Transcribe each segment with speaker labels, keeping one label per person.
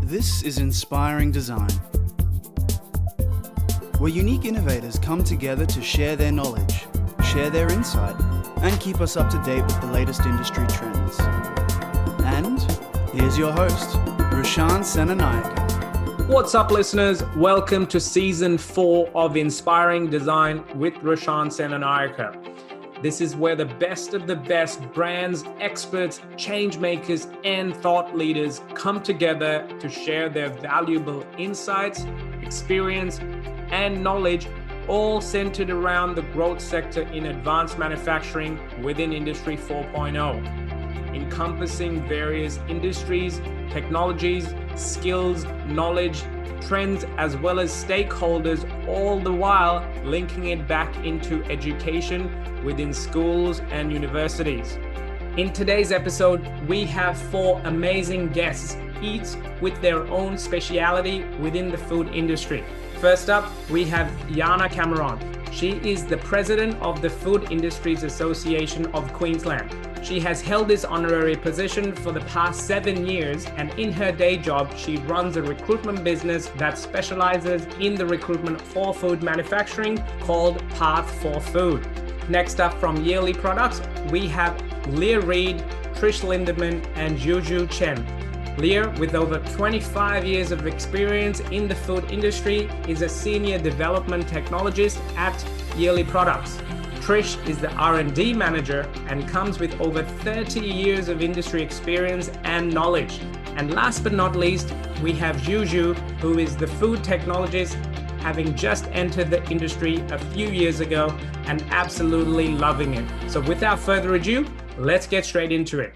Speaker 1: This is Inspiring Design, where unique innovators come together to share their knowledge, share their insight, and keep us up to date with the latest industry trends. And here's your host, Rushan Senanayake.
Speaker 2: What's up, listeners? Welcome to Season 4 of Inspiring Design with Rushan Senanayake. This is where the best of the best brands, experts, change makers, and thought leaders come together to share their valuable insights, experience, and knowledge, all centered around the growth sector in advanced manufacturing within Industry 4.0, encompassing various industries, technologies, skills, knowledge, trends, as well as stakeholders, all the while linking it back into education within schools and universities. In today's episode, we have 4 amazing guests, each with their own speciality within the food industry. First up, we have Jana Cameron. She is the president of the Food Industries Association of Queensland. She has held this honorary position for the past 7 years, and in her day job, she runs a recruitment business that specializes in the recruitment for food manufacturing called Path for Food. Next up from Yearly Products, we have Leah Reid, Trish Lindemann, and Juju Chen. Leah, with over 25 years of experience in the food industry, is a senior development technologist at Yearly Products. Trish is the R&D manager and comes with over 30 years of industry experience and knowledge. And last but not least, we have Juju, who is the food technologist, having just entered the industry a few years ago and absolutely loving it. So without further ado, let's get straight into it.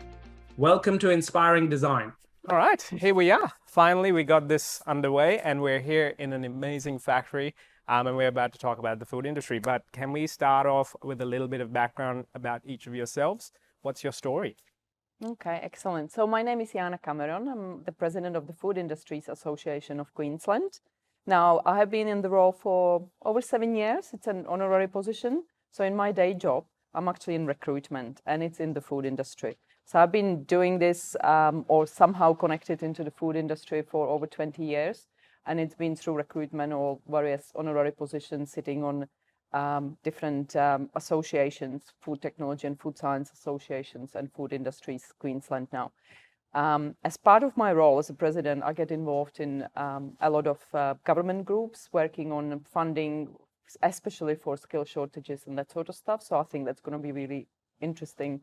Speaker 2: Welcome to Inspiring Design.
Speaker 3: All right, here we are. Finally, we got this underway and we're here in an amazing factory and we're about to talk about the food industry. But can we start off with a little bit of background about each of yourselves? What's your story?
Speaker 4: Okay, excellent. So my name is Jana Cameron. I'm the president of the Food Industries Association of Queensland. Now, I have been in the role for over 7 years. It's an honorary position. So in my day job, I'm actually in recruitment and it's in the food industry. So I've been doing this or somehow connected into the food industry for over 20 years. And it's been through recruitment or various honorary positions sitting on different associations, food technology and food science associations and food industries, Queensland now. As part of my role as a president, I get involved in a lot of government groups working on funding, especially for skill shortages and that sort of stuff. So I think that's going to be really interesting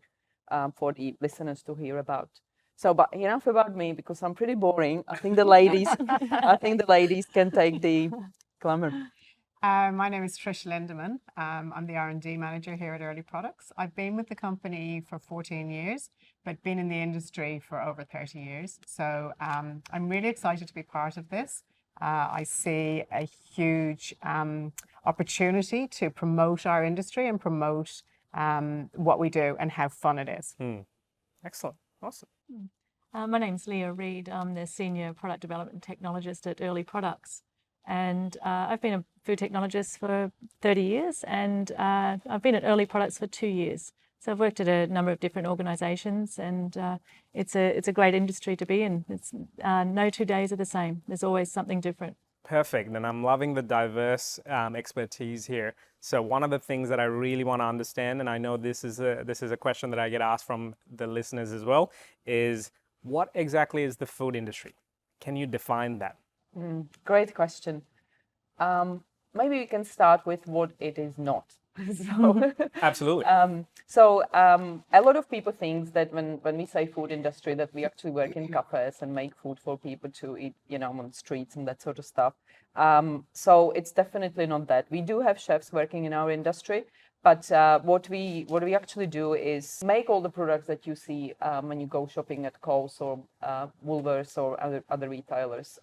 Speaker 4: for the listeners to hear about. So, but enough about me because I'm pretty boring. I think the ladies, can take the glamour.
Speaker 5: My name is Trish Lindemann. I'm the R&D manager here at Early Products. I've been with the company for 14 years, but been in the industry for over 30 years. So I'm really excited to be part of this. I see a huge opportunity to promote our industry and promote what we do and how fun it is.
Speaker 3: Excellent. Awesome.
Speaker 6: My name's Leah Reid. I'm the Senior Product Development Technologist at Early Products. And I've been a food technologist for 30 years and I've been at Early Products for 2 years. So I've worked at a number of different organisations and it's a great industry to be in. It's no 2 days are the same. There's always something different.
Speaker 3: Perfect. And I'm loving the diverse expertise here. So one of the things that I really want to understand, and I know this is a question that I get asked from the listeners as well, is what exactly is the food industry? Can you define that?
Speaker 4: Great question. Maybe we can start with what it is not. So,
Speaker 3: Absolutely.
Speaker 4: A lot of people think that when we say food industry, that we actually work in cafes and make food for people to eat, on streets and that sort of stuff. So it's definitely not that. We do have chefs working in our industry, but what we actually do is make all the products that you see when you go shopping at Coles or Woolworths or other retailers.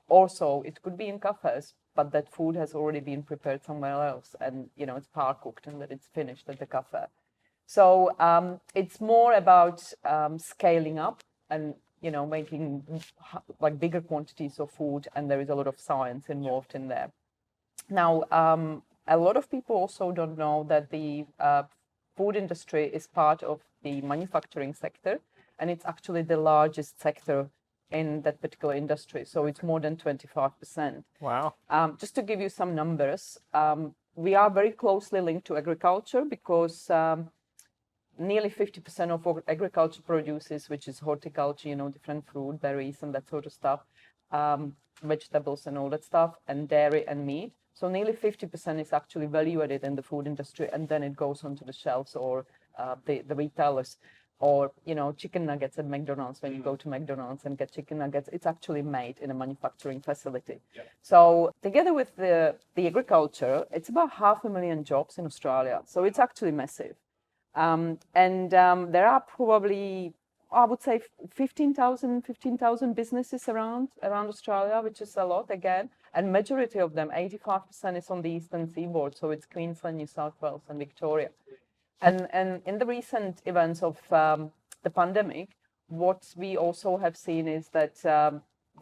Speaker 4: Also, it could be in cafes, but that food has already been prepared somewhere else and, it's par cooked and that it's finished at the cafe. So it's more about scaling up and, making like bigger quantities of food, and there is a lot of science involved in there. Now, a lot of people also don't know that the food industry is part of the manufacturing sector, and it's actually the largest sector in that particular industry. So it's more than 25%.
Speaker 3: Wow.
Speaker 4: Just to give you some numbers, we are very closely linked to agriculture because nearly 50% of what agriculture produces, which is horticulture, you know, different fruit, berries, and that sort of stuff, vegetables and all that stuff, and dairy and meat. So nearly 50% is actually value added in the food industry, and then it goes onto the shelves or the retailers. Or, you know, chicken nuggets at McDonald's, when you go to McDonald's and get chicken nuggets, it's actually made in a manufacturing facility. Yeah. So together with the agriculture, it's about 500,000 jobs in Australia. So it's actually massive. There are probably, I would say, 15,000 businesses around Australia, which is a lot again. And majority of them, 85%, is on the eastern seaboard. So it's Queensland, New South Wales, and Victoria. And in the recent events of the pandemic, what we also have seen is that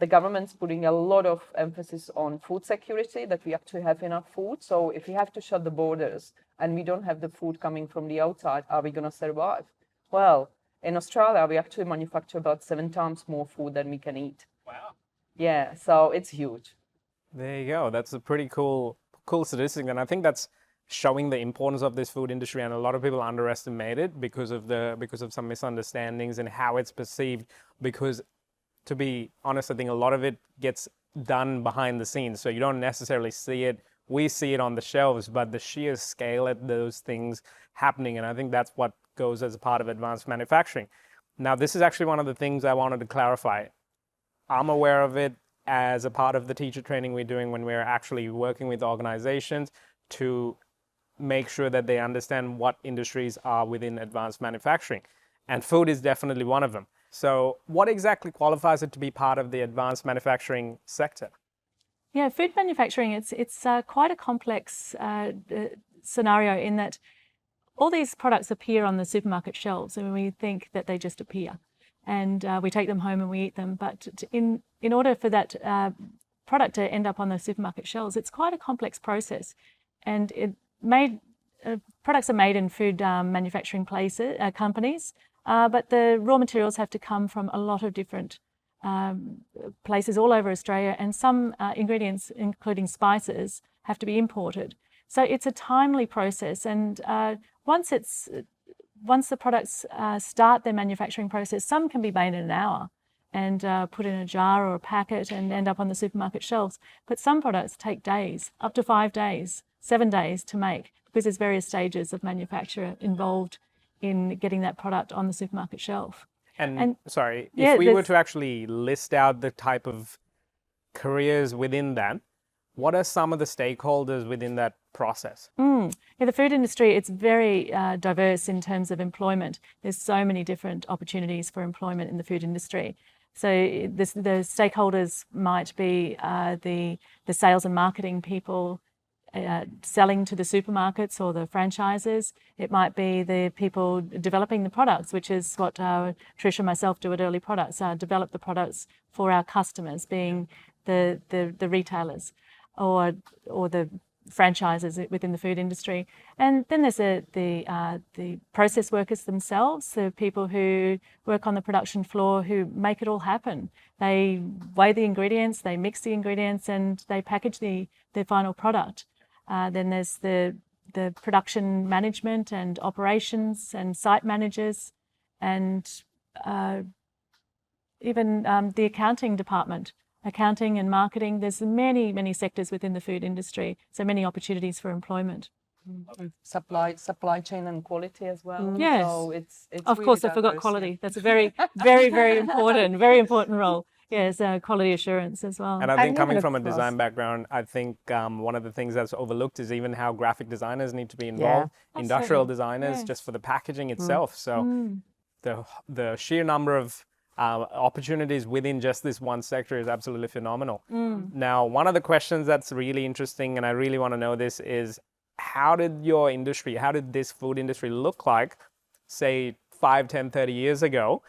Speaker 4: the government's putting a lot of emphasis on food security, that we actually have enough food. So if we have to shut the borders and we don't have the food coming from the outside, are we going to survive? Well, in Australia, we actually manufacture about 7 times more food than we can eat.
Speaker 3: Wow.
Speaker 4: Yeah, so it's huge.
Speaker 3: There you go. That's a pretty cool statistic, and I think that's showing the importance of this food industry, and a lot of people underestimate it because of some misunderstandings and how it's perceived. Because, to be honest, I think a lot of it gets done behind the scenes, so you don't necessarily see it. We see it on the shelves, but the sheer scale at those things happening, and I think that's what goes as a part of advanced manufacturing. Now, this is actually one of the things I wanted to clarify. I'm aware of it as a part of the teacher training we're doing when we're actually working with organizations to make sure that they understand what industries are within advanced manufacturing. And food is definitely one of them. So what exactly qualifies it to be part of the advanced manufacturing sector?
Speaker 6: Yeah, food manufacturing, it's quite a complex scenario in that all these products appear on the supermarket shelves, and we think that they just appear. And we take them home and we eat them. But in order for that product to end up on the supermarket shelves, it's quite a complex process. And products are made in food manufacturing companies, but the raw materials have to come from a lot of different places all over Australia, and some ingredients, including spices, have to be imported. So it's a timely process, and once the products start their manufacturing process, some can be made in an hour and put in a jar or a packet and end up on the supermarket shelves. But some products take days, up to 5 days, 7 days to make, because there's various stages of manufacture involved in getting that product on the supermarket shelf.
Speaker 3: And sorry, if we were to actually list out the type of careers within that, what are some of the stakeholders within that process?
Speaker 6: Yeah, the food industry, it's very diverse in terms of employment. There's so many different opportunities for employment in the food industry. So the stakeholders might be the sales and marketing people, selling to the supermarkets or the franchises. It might be the people developing the products, which is what Trish and myself do at Early Products, develop the products for our customers, being the retailers or the franchises within the food industry. And then there's the process workers themselves, the people who work on the production floor, who make it all happen. They weigh the ingredients, they mix the ingredients, and they package the final product. Then there's the production management and operations and site managers, and even the accounting department, accounting and marketing. There's many sectors within the food industry, so many opportunities for employment.
Speaker 4: Supply chain and quality as well.
Speaker 6: Yes.
Speaker 4: So it's
Speaker 6: of
Speaker 4: really
Speaker 6: course, I forgot
Speaker 4: diverse.
Speaker 6: quality. That's a very important role. Yes, quality assurance as well.
Speaker 3: And I think
Speaker 5: And
Speaker 3: coming
Speaker 5: even
Speaker 3: from a
Speaker 5: across-
Speaker 3: design background, I think one of the things that's overlooked is even how graphic designers need to be involved, industrial
Speaker 6: Absolutely.
Speaker 3: designers,
Speaker 6: Yes.
Speaker 3: just for the packaging itself. So the sheer number of opportunities within just this one sector is absolutely phenomenal. Now, one of the questions that's really interesting, and I really want to know this, is how did this food industry look like, say, 5, 10, 30 years ago,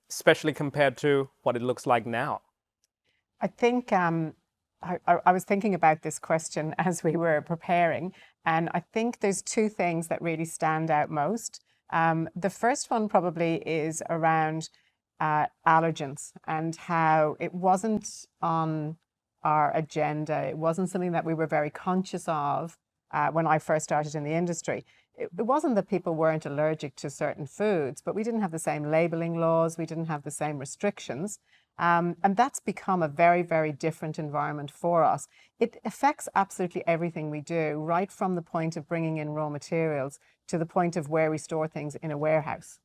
Speaker 3: especially compared to what it looks like now?
Speaker 5: I think I was thinking about this question as we were preparing, and I think there's two things that really stand out most. The first one probably is around allergens and how it wasn't on our agenda. It wasn't something that we were very conscious of when I first started in the industry. It wasn't that people weren't allergic to certain foods, but we didn't have the same labeling laws, we didn't have the same restrictions. And that's become a very, very different environment for us. It affects absolutely everything we do, right from the point of bringing in raw materials to the point of where we store things in a warehouse.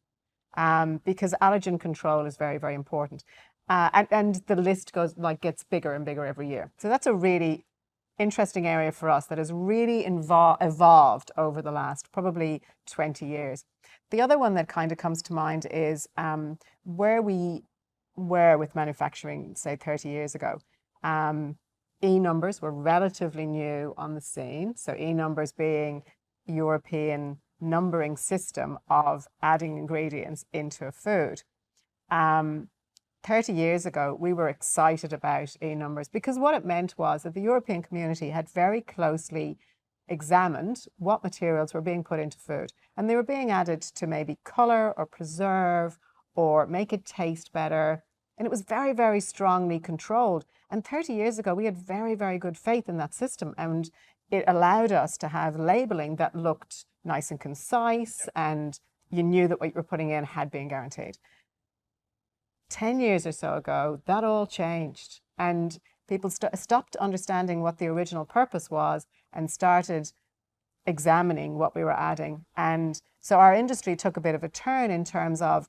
Speaker 5: Because allergen control is very, very important. And the list gets bigger and bigger every year. So that's a really interesting area for us that has really evolved over the last probably 20 years. The other one that kind of comes to mind is where we were with manufacturing, say 30 years ago. E-numbers were relatively new on the scene. So E-numbers being European numbering system of adding ingredients into a food. 30 years ago, we were excited about E-numbers because what it meant was that the European community had very closely examined what materials were being put into food. And they were being added to maybe color or preserve or make it taste better. And it was very, very strongly controlled. And 30 years ago, we had very, very good faith in that system. And it allowed us to have labeling that looked nice and concise, and you knew that what you were putting in had been guaranteed. 10 years or so ago, that all changed. And people stopped understanding what the original purpose was and started examining what we were adding. And so our industry took a bit of a turn in terms of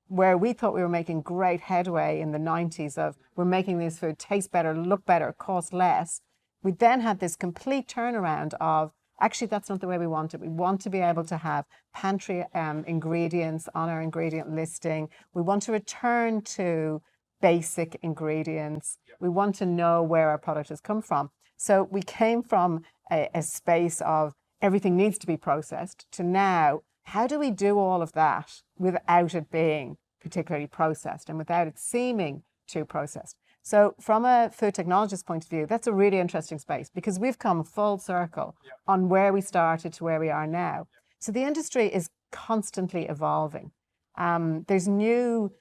Speaker 5: where we thought we were making great headway in the 90s of we're making this food taste better, look better, cost less. We then had this complete turnaround of actually that's not the way we want it. We want to be able to have pantry ingredients on our ingredient listing. We want to return to basic ingredients. We want to know where our product has come from. So we came from a space of everything needs to be processed to now, how do we do all of that without it being particularly processed and without it seeming too processed? So from a food technologist point of view, that's a really interesting space because we've come full circle on where we started to where we are now. So the industry is constantly evolving. There's new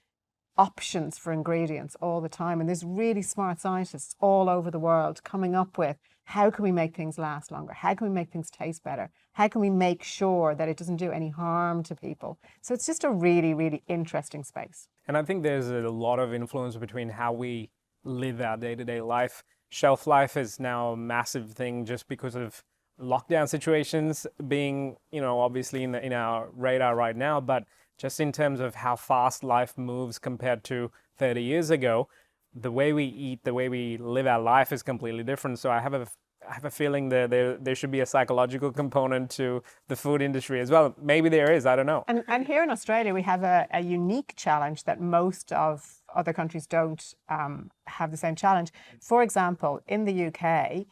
Speaker 5: options for ingredients all the time, and there's really smart scientists all over the world coming up with how can we make things last longer? How can we make things taste better? How can we make sure that it doesn't do any harm to people? So it's just a really, really interesting space.
Speaker 3: And I think there's a lot of influence between how we live our day-to-day life. Shelf life is now a massive thing just because of lockdown situations being, obviously in our radar right now, but just in terms of how fast life moves compared to 30 years ago, the way we eat, the way we live our life is completely different. So I have a feeling that there should be a psychological component to the food industry as well. Maybe there is, I don't know.
Speaker 5: And here in Australia, we have a unique challenge that most of other countries don't have the same challenge. For example, in the UK,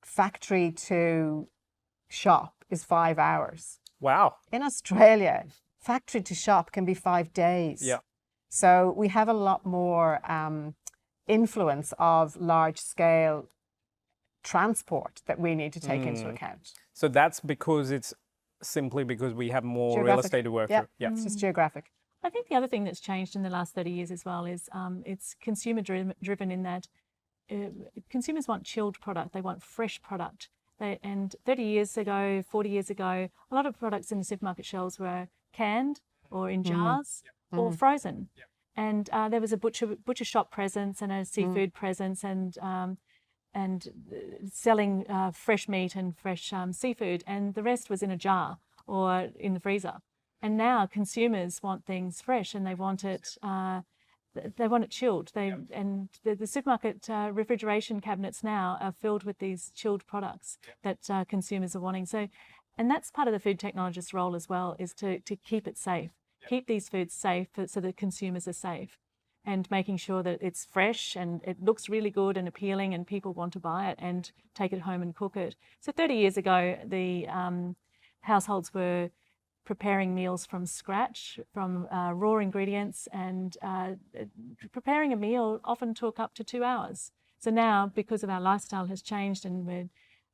Speaker 5: factory to shop is 5 hours.
Speaker 3: Wow.
Speaker 5: In Australia, factory to shop can be 5 days.
Speaker 3: Yeah.
Speaker 5: So we have a lot more influence of large scale transport that we need to take into account.
Speaker 3: So that's because it's simply because we have more
Speaker 5: Geographic.
Speaker 3: real estate to work through. Yeah.
Speaker 5: It's just geographic.
Speaker 6: I think the other thing that's changed in the last 30 years as well is it's consumer driven in that consumers want chilled product, they want fresh product. And 30 years ago, 40 years ago, a lot of products in the supermarket shelves were canned or in jars or frozen. And there was a butcher shop presence and a seafood presence and selling fresh meat and fresh seafood, and the rest was in a jar or in the freezer. And now consumers want things fresh and they want it chilled. And the supermarket refrigeration cabinets now are filled with these chilled products that consumers are wanting. So, and that's part of the food technologist's role as well, is to keep it safe, keep these foods safe so that consumers are safe, and making sure that it's fresh and it looks really good and appealing and people want to buy it and take it home and cook it. So 30 years ago, the households were preparing meals from scratch, from raw ingredients, and preparing a meal often took up to 2 hours. So now, because of our lifestyle has changed and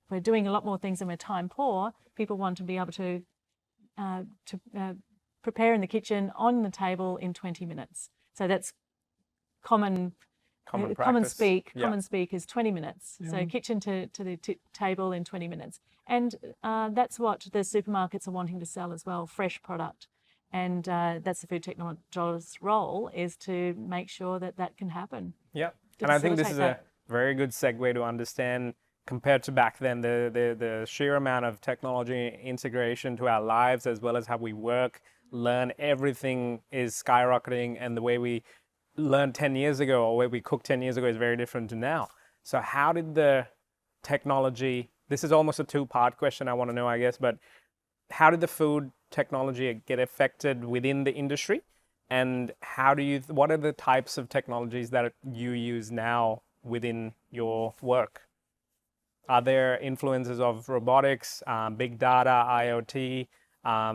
Speaker 6: we're doing a lot more things and we're time poor, people want to be able to prepare in the kitchen on the table in 20 minutes. So that's common
Speaker 3: practice. Yeah.
Speaker 6: Common speak is 20 minutes. So kitchen to the table in 20 minutes. And that's what the supermarkets are wanting to sell as well, fresh product. And that's the food technologist's role, is to make sure that that can happen.
Speaker 3: Yeah, and I think this is
Speaker 6: facilitate
Speaker 3: a very good segue to understand, compared to back then, the sheer amount of technology integration to our lives, as well as how we work, learn, everything is skyrocketing, and the way we learned 10 years ago or where we cooked 10 years ago is very different to now. So how did the technology, this is almost a two-part question I want to know, I guess, but how did the food technology get affected within the industry? And what are the types of technologies that you use now within your work? Are there influences of robotics, big data, IoT,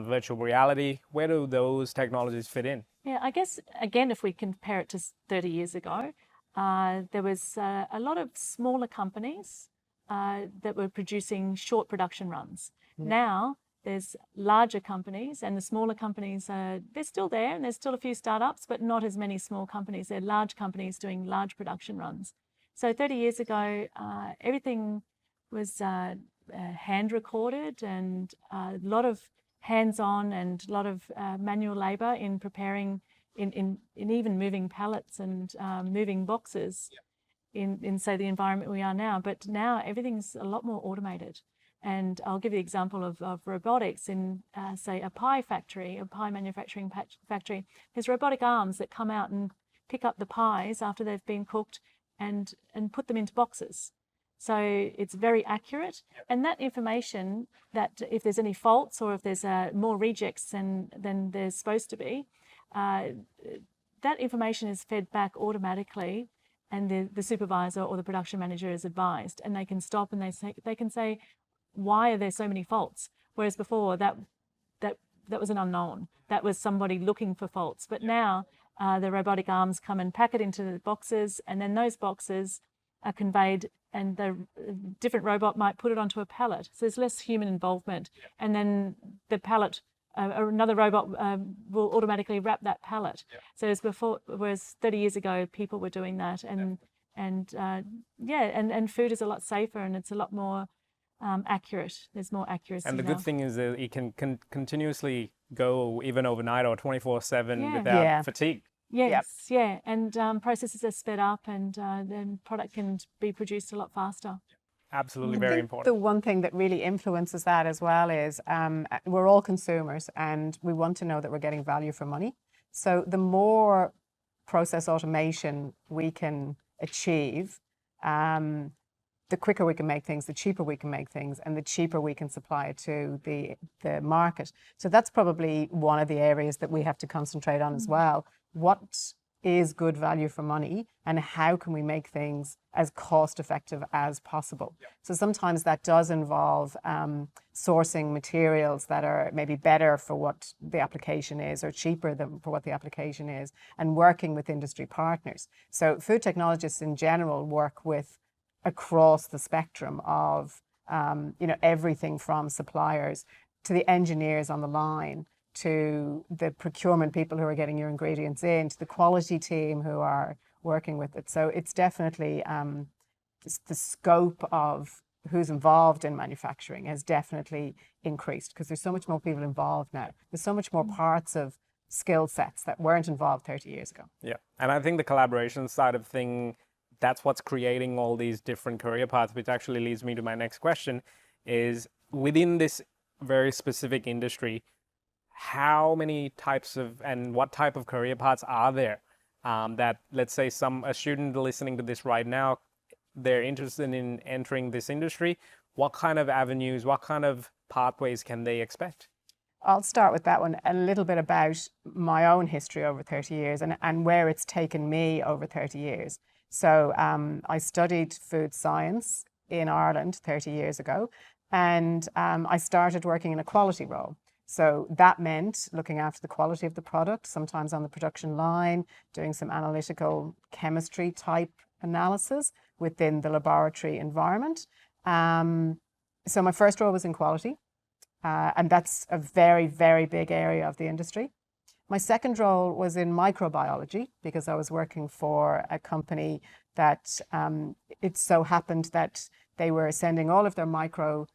Speaker 3: virtual reality? Where do those technologies fit in?
Speaker 6: Yeah, I guess, again, if we compare it to 30 years ago, there was a lot of smaller companies that were producing short production runs. Now, there's larger companies, and the smaller companies, they're still there, and there's still a few startups, but not as many small companies. They're large companies doing large production runs. So 30 years ago, everything was hand recorded, and a lot of hands-on and a lot of manual labor in preparing, in even moving pallets and moving boxes in say the environment we are now. But now everything's a lot more automated. And I'll give you an example of robotics in, say, a pie manufacturing factory. There's robotic arms that come out and pick up the pies after they've been cooked and put them into boxes. So it's very accurate. And that information, that if there's any faults or if there's more rejects than there's supposed to be, that information is fed back automatically, and the supervisor or the production manager is advised, and they can stop and they can say, why are there so many faults? Whereas before that was an unknown. That was somebody looking for faults. But now the robotic arms come and pack it into the boxes, and then those boxes are conveyed, and the different robot might put it onto a pallet. So there's less human involvement. And then the pallet, another robot will automatically wrap that pallet. So as before, whereas 30 years ago, people were doing that, and food is a lot safer, and it's a lot more accurate. There's more accuracy.
Speaker 3: And the
Speaker 6: now.
Speaker 3: good thing is that it can continuously go even overnight or 24/7 without fatigue.
Speaker 6: Yes, and processes are sped up, and then product can be produced a lot faster.
Speaker 3: Absolutely,
Speaker 5: I
Speaker 3: very
Speaker 5: think
Speaker 3: important.
Speaker 5: The one thing that really influences that as well is we're all consumers, and we want to know that we're getting value for money. So the more process automation we can achieve, the quicker we can make things, the cheaper we can make things, and the cheaper we can supply it to the market. So that's probably one of the areas that we have to concentrate on as well. What is good value for money, and how can we make things as cost effective as possible? So sometimes that does involve sourcing materials that are maybe better for what the application is, or cheaper than for what the application is, and working with industry partners. So food technologists in general work with across the spectrum of everything from suppliers to the engineers on the line, to the procurement people who are getting your ingredients in, to the quality team who are working with it. So it's definitely the scope of who's involved in manufacturing has definitely increased, because there's so much more people involved now. There's so much more parts of skill sets that weren't involved 30 years ago.
Speaker 3: Yeah, and I think the collaboration side of thing, that's what's creating all these different career paths, which actually leads me to my next question, is within this very specific industry, how many types of, and what type of career paths are there that, let's say a student listening to this right now, they're interested in entering this industry, what kind of avenues, what kind of pathways can they expect?
Speaker 5: I'll start with that one, a little bit about my own history over 30 years and where it's taken me over 30 years. So I studied food science in Ireland 30 years ago, and I started working in a quality role. So that meant looking after the quality of the product, sometimes on the production line, doing some analytical chemistry type analysis within the laboratory environment. So my first role was in quality, and that's a very, very big area of the industry. My second role was in microbiology because I was working for a company that it so happened that they were sending all of their micro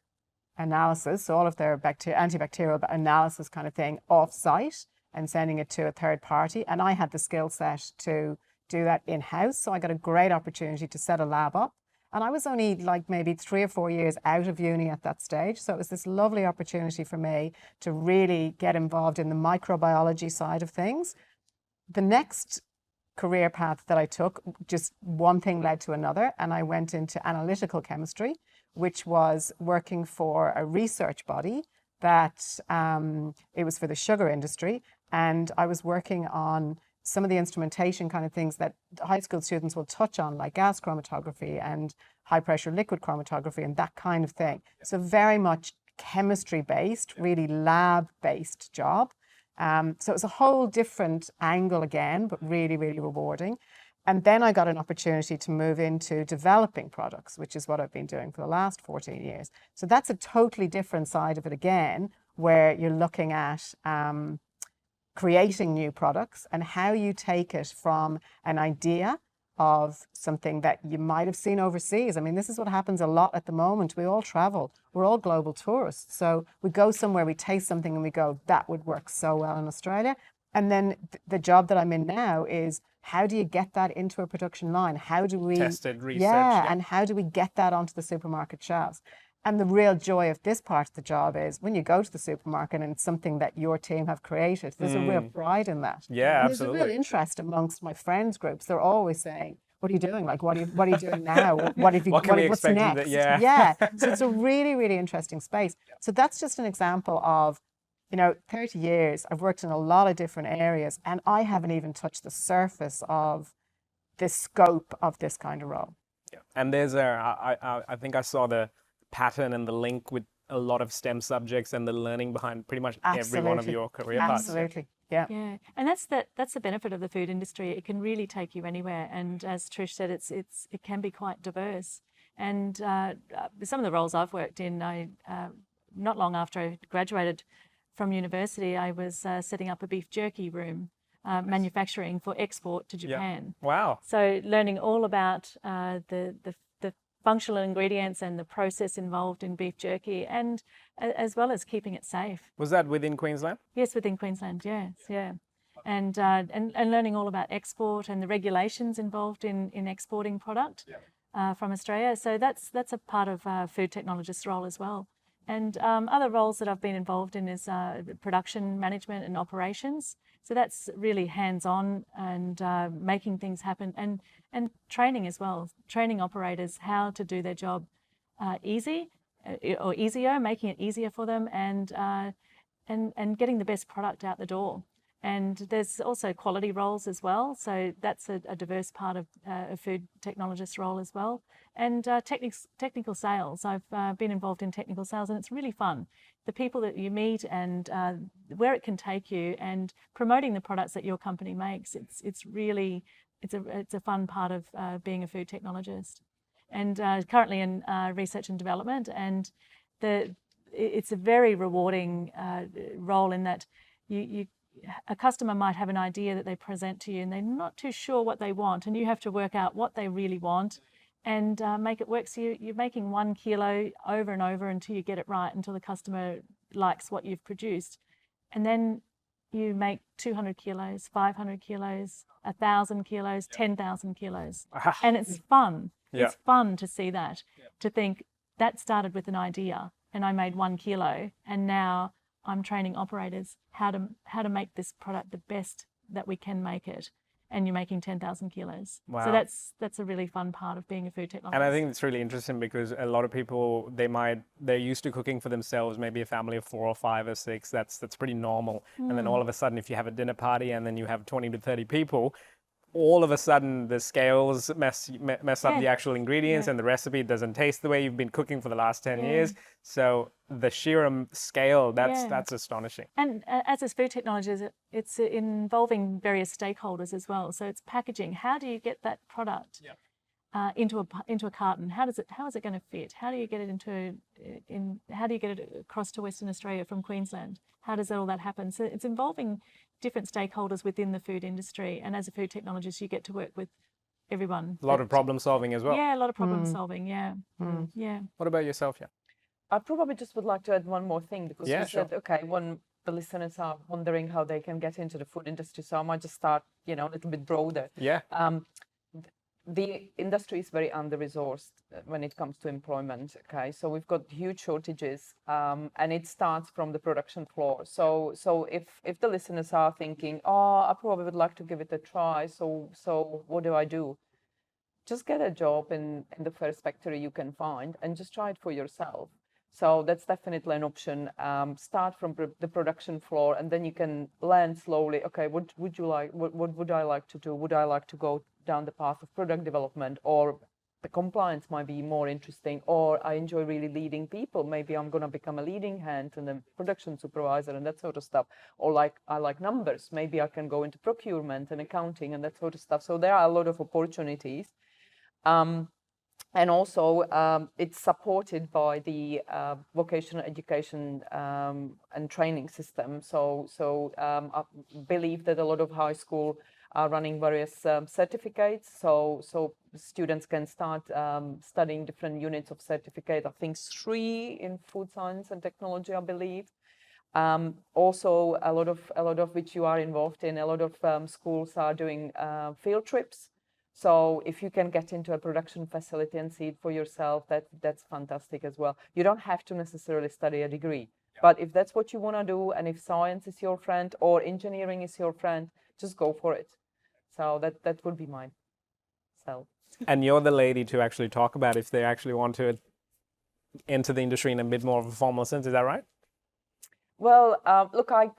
Speaker 5: analysis, so all of their antibacterial analysis kind of thing off site and sending it to a third party. And I had the skill set to do that in-house. So I got a great opportunity to set a lab up. And I was only like maybe 3 or 4 years out of uni at that stage. So it was this lovely opportunity for me to really get involved in the microbiology side of things. The next career path that I took, just one thing led to another, and I went into analytical chemistry, which was working for a research body that it was for the sugar industry. And I was working on some of the instrumentation kind of things that high school students will touch on, like gas chromatography and high pressure liquid chromatography and that kind of thing. So very much chemistry based, really lab based job. So it was a whole different angle again, but really, really rewarding. And then I got an opportunity to move into developing products, which is what I've been doing for the last 14 years. So that's a totally different side of it again, where you're looking at creating new products and how you take it from an idea of something that you might have seen overseas. I mean, this is what happens a lot at the moment. We all travel. We're all global tourists. So we go somewhere, we taste something and we go, that would work so well in Australia. And then the job that I'm in now is, how do you get that into a production line? How do we
Speaker 3: Tested research?
Speaker 5: Yeah, and how do we get that onto the supermarket shelves? And the real joy of this part of the job is when you go to the supermarket and it's something that your team have created, there's a real pride in that.
Speaker 3: Yeah,
Speaker 5: and
Speaker 3: absolutely.
Speaker 5: There's a real interest amongst my friends groups. They're always saying, what are you doing? Like, what are you doing now? What have you,
Speaker 3: What can we
Speaker 5: what's
Speaker 3: expect
Speaker 5: next?
Speaker 3: yeah.
Speaker 5: So it's a really, really interesting space. So that's just an example of, 30 years, I've worked in a lot of different areas and I haven't even touched the surface of the scope of this kind of role.
Speaker 3: Yeah. And there's I think I saw the pattern and the link with a lot of STEM subjects and the learning behind pretty much every one of your career paths.
Speaker 5: Absolutely. Yeah.
Speaker 6: Yeah, and that's the benefit of the food industry. It can really take you anywhere, and as Trish said, it can be quite diverse. And some of the roles I've worked in, not long after I graduated from university, I was setting up a beef jerky room, manufacturing for export to Japan.
Speaker 3: Yeah. Wow.
Speaker 6: So learning all about the functional ingredients and the process involved in beef jerky, and as well as keeping it safe.
Speaker 3: Was that within Queensland?
Speaker 6: Yes, within Queensland. Yes, yeah, and learning all about export and the regulations involved in exporting product from Australia. So that's a part of food technologist's role as well. And other roles that I've been involved in is production management and operations. So that's really hands-on and making things happen, and training as well, training operators how to do their job easier, making it easier for them, and getting the best product out the door. And there's also quality roles as well. So that's a diverse part of a food technologist role as well. And technical sales. I've been involved in technical sales, and it's really fun. The people that you meet and where it can take you, and promoting the products that your company makes. It's a fun part of being a food technologist. And currently in research and development, and it's a very rewarding role in that a customer might have an idea that they present to you and they're not too sure what they want, and you have to work out what they really want and make it work. So you're making 1 kilo over and over until you get it right, until the customer likes what you've produced. And then you make 200 kilos, 500 kilos, 1,000 kilos, 10,000 kilos. And it's fun.
Speaker 3: Yeah.
Speaker 6: It's fun to see that, to think that started with an idea and I made 1 kilo, and now I'm training operators how to make this product the best that we can make it, and you're making 10,000 kilos.
Speaker 3: Wow.
Speaker 6: So that's a really fun part of being a food technologist.
Speaker 3: And I think it's really interesting because a lot of people, they're used to cooking for themselves, maybe a family of 4 or 5 or 6, that's pretty normal. And then all of a sudden, if you have a dinner party and then you have 20 to 30 people, all of a sudden the scales mess up the actual ingredients, and the recipe doesn't taste the way you've been cooking for the last 10 years. So the sheer scale, that's astonishing.
Speaker 6: And as a food technologist, it's involving various stakeholders as well. So it's packaging. How do you get that product into a carton? How is it going to fit? How do you get it across to Western Australia from Queensland? How does all that happen? So it's involving different stakeholders within the food industry. And as a food technologist, you get to work with everyone.
Speaker 3: A lot of problem solving as well.
Speaker 6: Yeah, a lot of problem solving. Yeah. Yeah.
Speaker 3: What about yourself, yeah?
Speaker 4: I probably just would like to add one more thing because
Speaker 3: Yeah,
Speaker 4: you said, okay, when the listeners are wondering how they can get into the food industry, so I might just start, a little bit broader.
Speaker 3: Yeah.
Speaker 4: The industry is very under-resourced when it comes to employment. Okay, so we've got huge shortages, and it starts from the production floor. So if the listeners are thinking, oh, I probably would like to give it a try. So what do I do? Just get a job in the first factory you can find, and just try it for yourself. So that's definitely an option. Start from the production floor, and then you can learn slowly. Okay, what would you like? What would I like to do? Would I like to go down the path of product development, or the compliance might be more interesting, or I enjoy really leading people. Maybe I'm going to become a leading hand and a production supervisor and that sort of stuff. Or I like numbers. Maybe I can go into procurement and accounting and that sort of stuff. So there are a lot of opportunities. And also, it's supported by the vocational education and training system. So I believe that a lot of high school are running various certificates. So students can start studying different units of certificate. I think 3 in food science and technology, I believe. Also, a lot of which you are involved in. A lot of schools are doing field trips. So if you can get into a production facility and see it for yourself, that's fantastic as well. You don't have to necessarily study a degree, but if that's what you want to do, and if science is your friend or engineering is your friend, just go for it. So that would be mine. So.
Speaker 3: And you're the lady to actually talk about if they actually want to enter the industry in a bit more of a formal sense. Is that right?
Speaker 4: Well, look, I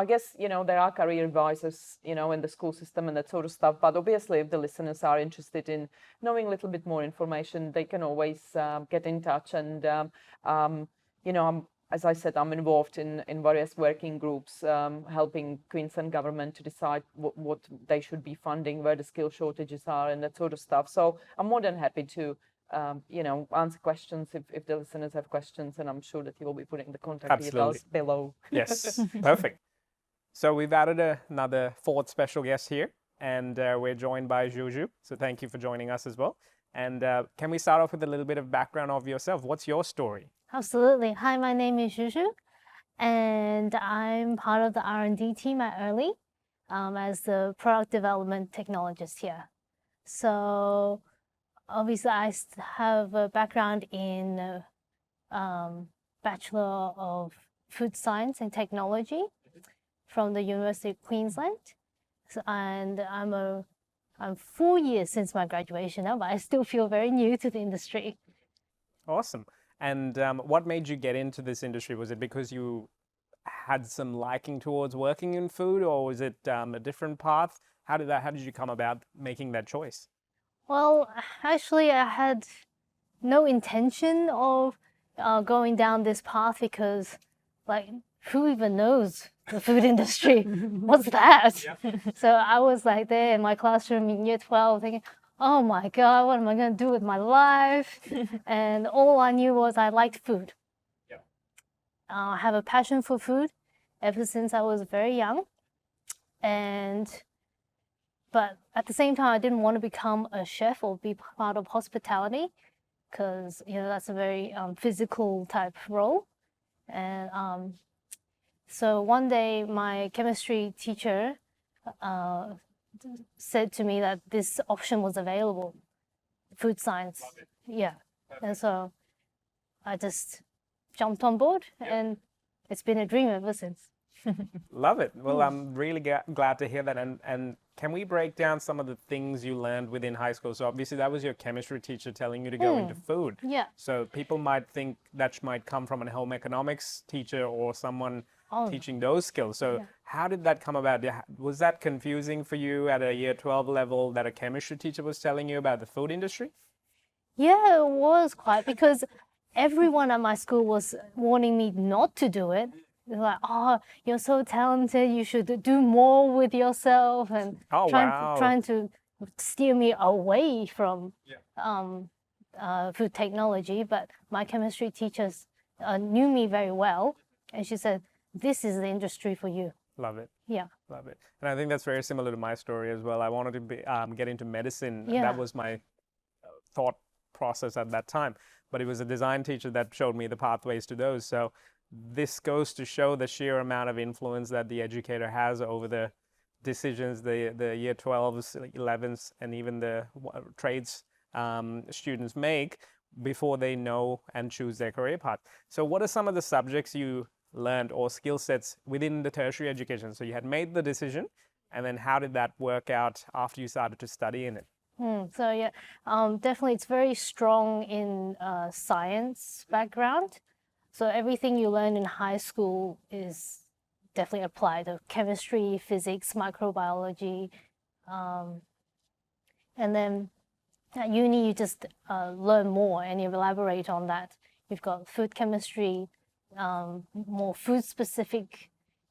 Speaker 4: guess, there are career advisors, in the school system and that sort of stuff. But obviously, if the listeners are interested in knowing a little bit more information, they can always get in touch. And, as I said, I'm involved in various working groups, helping Queensland government to decide what they should be funding, where the skill shortages are and that sort of stuff. So I'm more than happy to answer questions if the listeners have questions, and I'm sure that you will be putting the contact details below.
Speaker 3: Yes, perfect. So we've added another 4th special guest here, and we're joined by Juju. So thank you for joining us as well. And can we start off with a little bit of background of yourself? What's your story?
Speaker 7: Absolutely. Hi, my name is Juju, and I'm part of the R&D team at Early as the product development technologist here. So obviously, I have a background in Bachelor of Food Science and Technology from the University of Queensland. And I'm 4 years since my graduation now, but I still feel very new to the industry.
Speaker 3: Awesome. And what made you get into this industry? Was it because you had some liking towards working in food, or was it a different path? How did you come about making that choice?
Speaker 7: Well, actually, I had no intention of going down this path because, who even knows the food industry? What's that? Yeah. So I was there in my classroom in year 12 thinking, oh my God, what am I going to do with my life? And all I knew was I liked food. Yeah. I have a passion for food ever since I was very young. But at the same time, I didn't want to become a chef or be part of hospitality because, that's a very physical type role. And so one day, my chemistry teacher said to me that this option was available, food science. Yeah. And so I just jumped on board, and it's been a dream ever since.
Speaker 3: Love it. Well, I'm really glad to hear that. And can we break down some of the things you learned within high school? So obviously that was your chemistry teacher telling you to go into food.
Speaker 7: Yeah.
Speaker 3: So people might think that might come from a home economics teacher or someone teaching those skills. So how did that come about? Was that confusing for you at a year 12 level that a chemistry teacher was telling you about the food industry?
Speaker 7: Yeah, it was quite, because everyone at my school was warning me not to do it. They're like, oh, you're so talented, you should do more with yourself, and trying to steer me away from food technology. But my chemistry teachers knew me very well, and she said, this is the industry for you.
Speaker 3: Love it.
Speaker 7: Yeah.
Speaker 3: Love it. And I think that's very similar to my story as well. I wanted to get into medicine.
Speaker 7: Yeah.
Speaker 3: That was my thought process at that time. But it was a design teacher that showed me the pathways to those. So this goes to show the sheer amount of influence that the educator has over the decisions the year 12s, 11s, and even the trades students make before they know and choose their career path. So what are some of the subjects you learned or skill sets within the tertiary education? So you had made the decision, and then how did that work out after you started to study in it?
Speaker 7: So yeah, definitely it's very strong in science background. So everything you learn in high school is definitely applied to chemistry, physics, microbiology. And then at uni, you just learn more and you elaborate on that. You've got food chemistry, more food-specific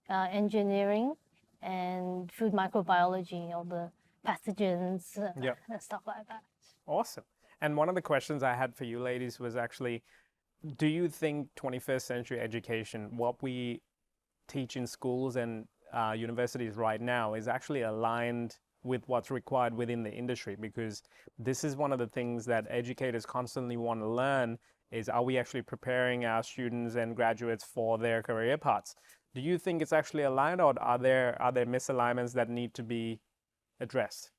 Speaker 7: engineering, and food microbiology, all the pathogens and stuff like that.
Speaker 3: Awesome. And one of the questions I had for you ladies was actually, do you think 21st century education, what we teach in schools and universities right now, is actually aligned with what's required within the industry? Because this is one of the things that educators constantly want to learn is, are we actually preparing our students and graduates for their career paths? Do you think it's actually aligned, or are there misalignments that need to be addressed?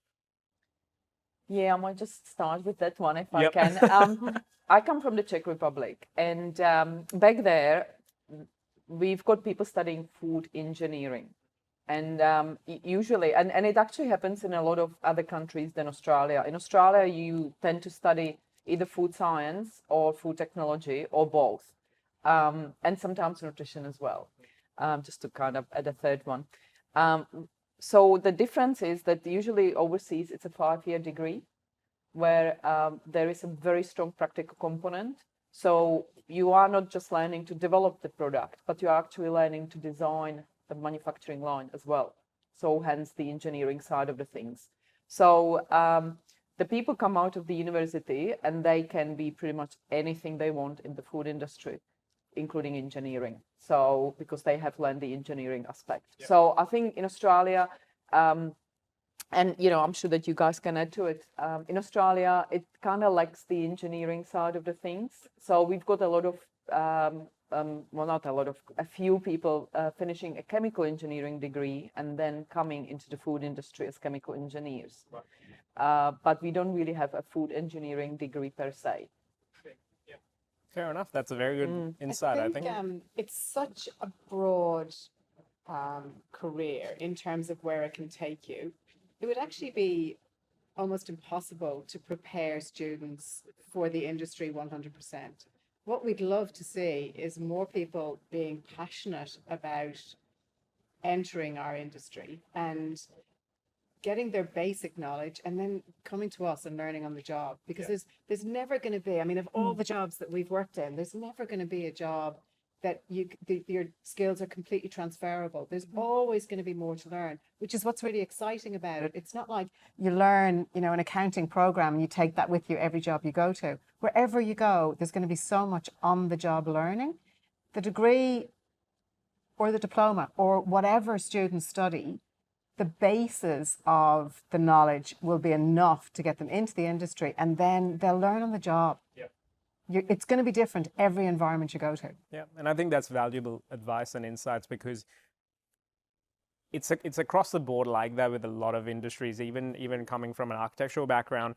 Speaker 4: Yeah, I might just start with that one if I can. I come from the Czech Republic, and back there, we've got people studying food engineering. And usually, and it actually happens in a lot of other countries than Australia. In Australia, you tend to study either food science or food technology or both, and sometimes nutrition as well, just to kind of add a third one. So the difference is that usually overseas, it's a 5-year degree where there is a very strong practical component. So you are not just learning to develop the product, but you are actually learning to design the manufacturing line as well. So hence the engineering side of the things. So the people come out of the university and they can be pretty much anything they want in the food industry, including engineering. So because they have learned the engineering aspect. Yeah. So I think in Australia, and I'm sure that you guys can add to it. In Australia, it kind of lacks the engineering side of the things. So we've got a lot of, a few people finishing a chemical engineering degree and then coming into the food industry as chemical engineers. Right. But we don't really have a food engineering degree per se.
Speaker 3: Yeah. Fair enough. That's a very good insight, I think.
Speaker 5: It's such a broad career in terms of where it can take you. It would actually be almost impossible to prepare students for the industry 100%. What we'd love to see is more people being passionate about entering our industry and getting their basic knowledge and then coming to us and learning on the job. Because there's never going to be, of all the jobs that we've worked in, there's never going to be a job that your skills are completely transferable. There's always going to be more to learn, which is what's really exciting about it. It's not like you learn, an accounting program and you take that with you every job you go to. Wherever you go, there's going to be so much on-the-job learning. The degree or the diploma or whatever students study, the basis of the knowledge will be enough to get them into the industry, and then they'll learn on the job. Yeah. It's going to be different every environment you go to.
Speaker 3: Yeah, and I think that's valuable advice and insights, because it's across the board like that with a lot of industries. Even coming from an architectural background,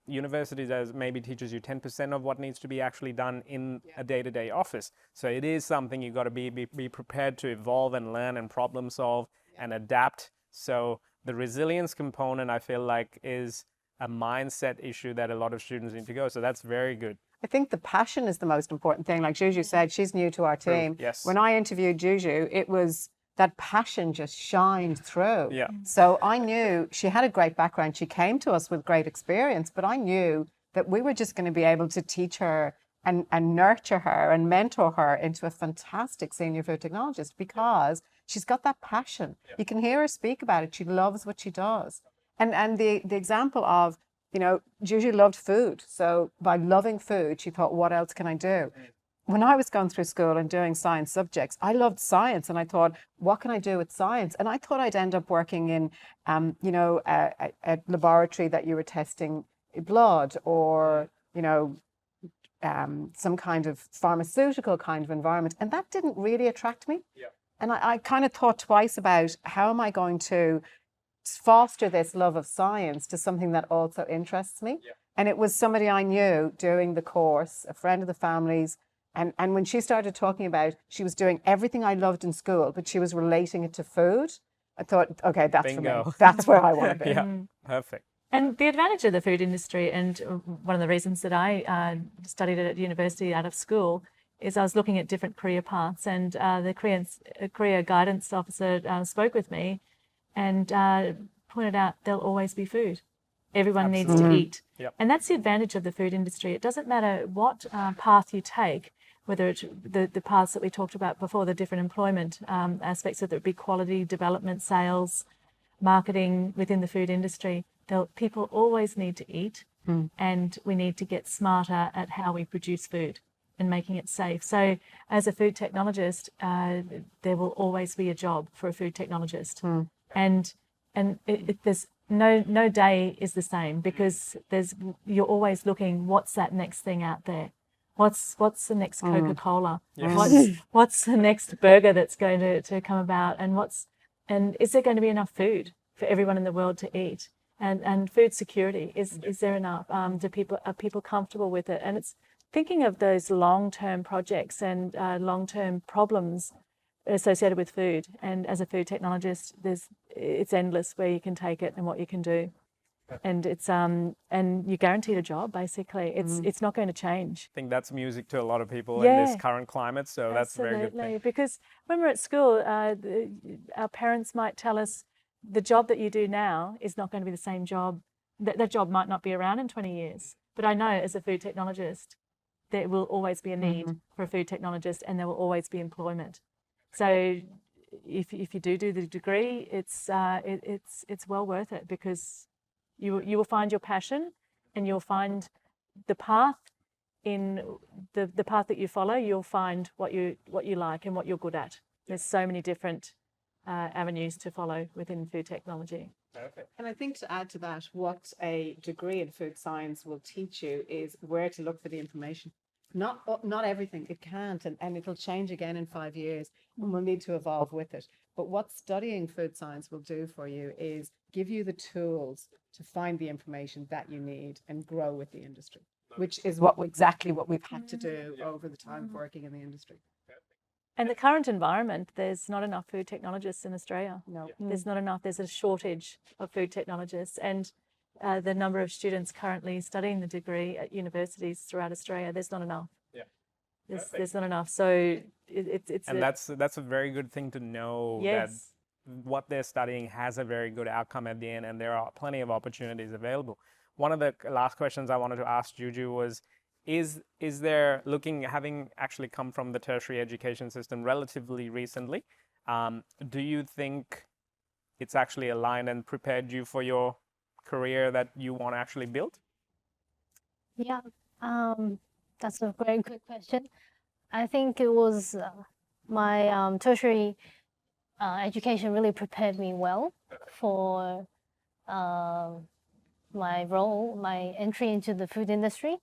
Speaker 3: universities maybe teaches you 10% of what needs to be actually done in a day-to-day office. So it is something you've got to be prepared to evolve and learn and problem solve and adapt. So the resilience component, I feel like, is a mindset issue that a lot of students need to go. So that's very good.
Speaker 5: I think the passion is the most important thing. Like Juju said, she's new to our team.
Speaker 3: Yes.
Speaker 5: When I interviewed Juju, it was that passion just shined through.
Speaker 3: Yeah.
Speaker 5: So I knew she had a great background. She came to us with great experience, but I knew that we were just going to be able to teach her and nurture her and mentor her into a fantastic senior food technologist, because she's got that passion. Yeah. You can hear her speak about it. She loves what she does. And the example of, Juju loved food. So by loving food, she thought, what else can I do? when I was going through school and doing science subjects, I loved science, and I thought, what can I do with science? And I thought I'd end up working in, a laboratory that you were testing blood, or, some kind of pharmaceutical kind of environment. And that didn't really attract me.
Speaker 3: Yeah.
Speaker 5: And I kind of thought twice about, how am I going to foster this love of science to something that also interests me?
Speaker 3: Yeah.
Speaker 5: And it was somebody I knew doing the course, a friend of the family's. And when she started talking about, she was doing everything I loved in school, but she was relating it to food, I thought, okay, that's for me.
Speaker 3: Bingo.
Speaker 5: That's where I want to be.
Speaker 3: Yeah, perfect.
Speaker 6: And the advantage of the food industry, and one of the reasons that I studied it at university out of school, is I was looking at different career paths, and the career guidance officer spoke with me and pointed out there'll always be food. Everyone needs to eat.
Speaker 3: Yep.
Speaker 6: And that's the advantage of the food industry. It doesn't matter what path you take, whether it's the paths that we talked about before, the different employment aspects, whether it be quality, development, sales, marketing within the food industry. People always need to eat, and we need to get smarter at how we produce food and making it safe. So as a food technologist, there will always be a job for a food technologist. And there's no day is the same, because you're always looking, what's that next thing out there? What's the next Coca-Cola?
Speaker 3: Yes.
Speaker 6: What's the next burger that's going to come about? And is there going to be enough food for everyone in the world to eat? And food security, is there enough? Are people comfortable with it? And it's thinking of those long-term projects and long-term problems associated with food. And as a food technologist, it's endless where you can take it and what you can do. And it's and you're guaranteed a job, basically. It's not going to change.
Speaker 3: I think that's music to a lot of people in this current climate, so that's a very good thing.
Speaker 6: Because when we're at school, our parents might tell us, the job that you do now is not going to be the same job. That job might not be around in 20 years. But I know as a food technologist, there will always be a need for a food technologist, and there will always be employment. So if you do the degree, it's well worth it, because you will find your passion, and you'll find the path. In the path that you follow, you'll find what you like and what you're good at. There's so many different avenues to follow within food technology.
Speaker 3: Perfect.
Speaker 5: And I think, to add to that, what a degree in food science will teach you is where to look for the information. Not everything, it can't, and it'll change again in 5 years, and we'll need to evolve with it. But what studying food science will do for you is give you the tools to find the information that you need and grow with the industry, which is exactly what we've had to do over the time of working in the industry.
Speaker 6: And the current environment, there's not enough food technologists in Australia.
Speaker 5: No.
Speaker 6: There's not enough. There's a shortage of food technologists. And the number of students currently studying the degree at universities throughout Australia, there's not enough.
Speaker 3: Yeah.
Speaker 6: There's not enough. So it's
Speaker 3: and that's a very good thing to know, that what they're studying has a very good outcome at the end, and there are plenty of opportunities available. One of the last questions I wanted to ask Juju was, is there, having actually come from the tertiary education system relatively recently, do you think it's actually aligned and prepared you for your career that you want to actually build?
Speaker 7: Yeah, that's a very good question. I think it was my tertiary education really prepared me well for my role, my entry into the food industry.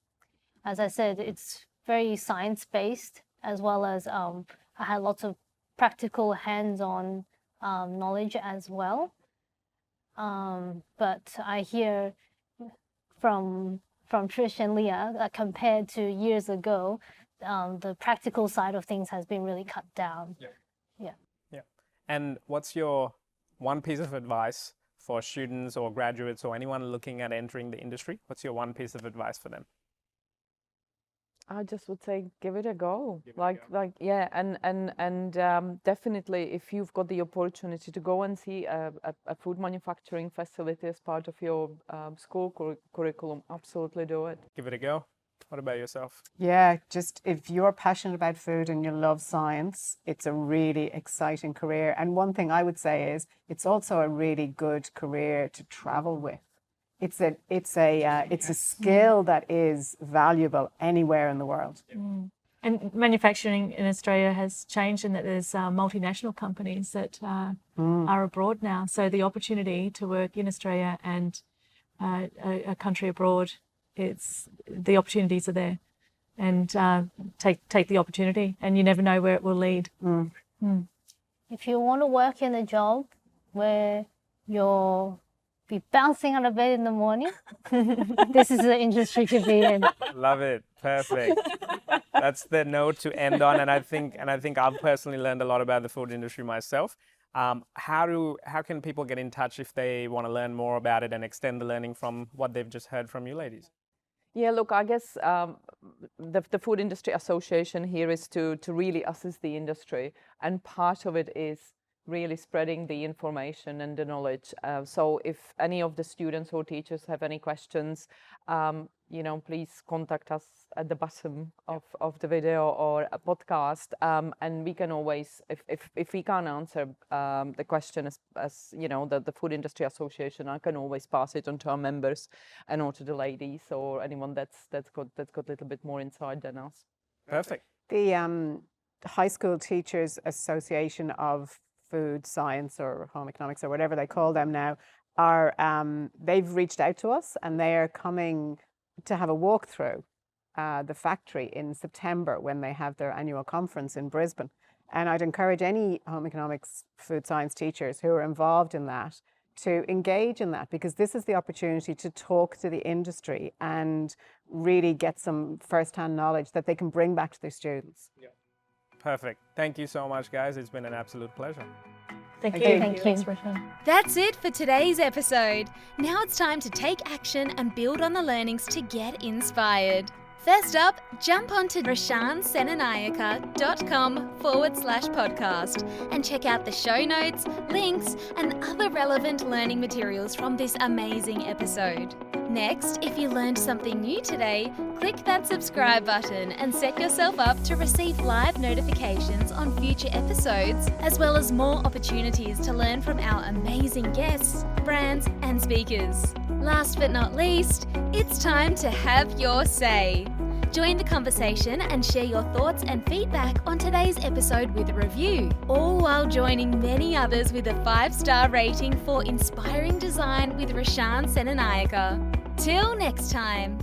Speaker 7: As I said, it's very science-based, as well as I had lots of practical hands-on knowledge as well. But I hear from Trish and Leah that compared to years ago, the practical side of things has been really cut down.
Speaker 3: Yeah.
Speaker 7: Yeah.
Speaker 3: Yeah. And what's your one piece of advice for students or graduates or anyone looking at entering the industry? What's your one piece of advice for them?
Speaker 4: I just would say, give it a go. And definitely, if you've got the opportunity to go and see a food manufacturing facility as part of your school curriculum, absolutely do it.
Speaker 3: Give it a go. What about yourself?
Speaker 5: Yeah, just if you're passionate about food and you love science, it's a really exciting career. And one thing I would say is, it's also a really good career to travel with. It's a skill that is valuable anywhere in the world.
Speaker 6: And manufacturing in Australia has changed in that there's multinational companies that are abroad now. So the opportunity to work in Australia and a country abroad, the opportunities are there. And take the opportunity, and you never know where it will lead.
Speaker 7: If you want to work in a job where you'll be bouncing out of bed in the morning, this is the industry to be in.
Speaker 3: Love it. Perfect. That's the note to end on. And I think I've personally learned a lot about the food industry myself. How can people get in touch if they want to learn more about it and extend the learning from what they've just heard from you ladies?
Speaker 4: Yeah, look, I guess the Food Industry Association here is to really assist the industry, and part of it is really spreading the information and the knowledge. So if any of the students or teachers have any questions, please contact us at the bottom of the video or a podcast, and we can always, if we can't answer the question as the Food Industry Association, I can always pass it on to our members and or to the ladies or anyone that's got a little bit more insight than us.
Speaker 3: Perfect.
Speaker 5: The High School Teachers Association of Food Science or Home Economics or whatever they call them now are they've reached out to us, and they are coming to have a walkthrough the factory in September when they have their annual conference in Brisbane. And I'd encourage any home economics food science teachers who are involved in that to engage in that, because this is the opportunity to talk to the industry and really get some first-hand knowledge that they can bring back to their students.
Speaker 3: Yeah. Perfect. Thank you so much, guys. It's been an absolute pleasure.
Speaker 6: Thank you.
Speaker 7: Thank you.
Speaker 6: Thanks, Roshan.
Speaker 8: That's it for today's episode. Now it's time to take action and build on the learnings to get inspired. First up, jump onto roshansenanayake.com/podcast and check out the show notes, links, and other relevant learning materials from this amazing episode. Next, if you learned something new today, click that subscribe button and set yourself up to receive live notifications on future episodes, as well as more opportunities to learn from our amazing guests, brands, and speakers. Last but not least, it's time to have your say. Join the conversation and share your thoughts and feedback on today's episode with a review, all while joining many others with a 5-star rating for Inspiring Design with Roshan Senanayake. Till next time.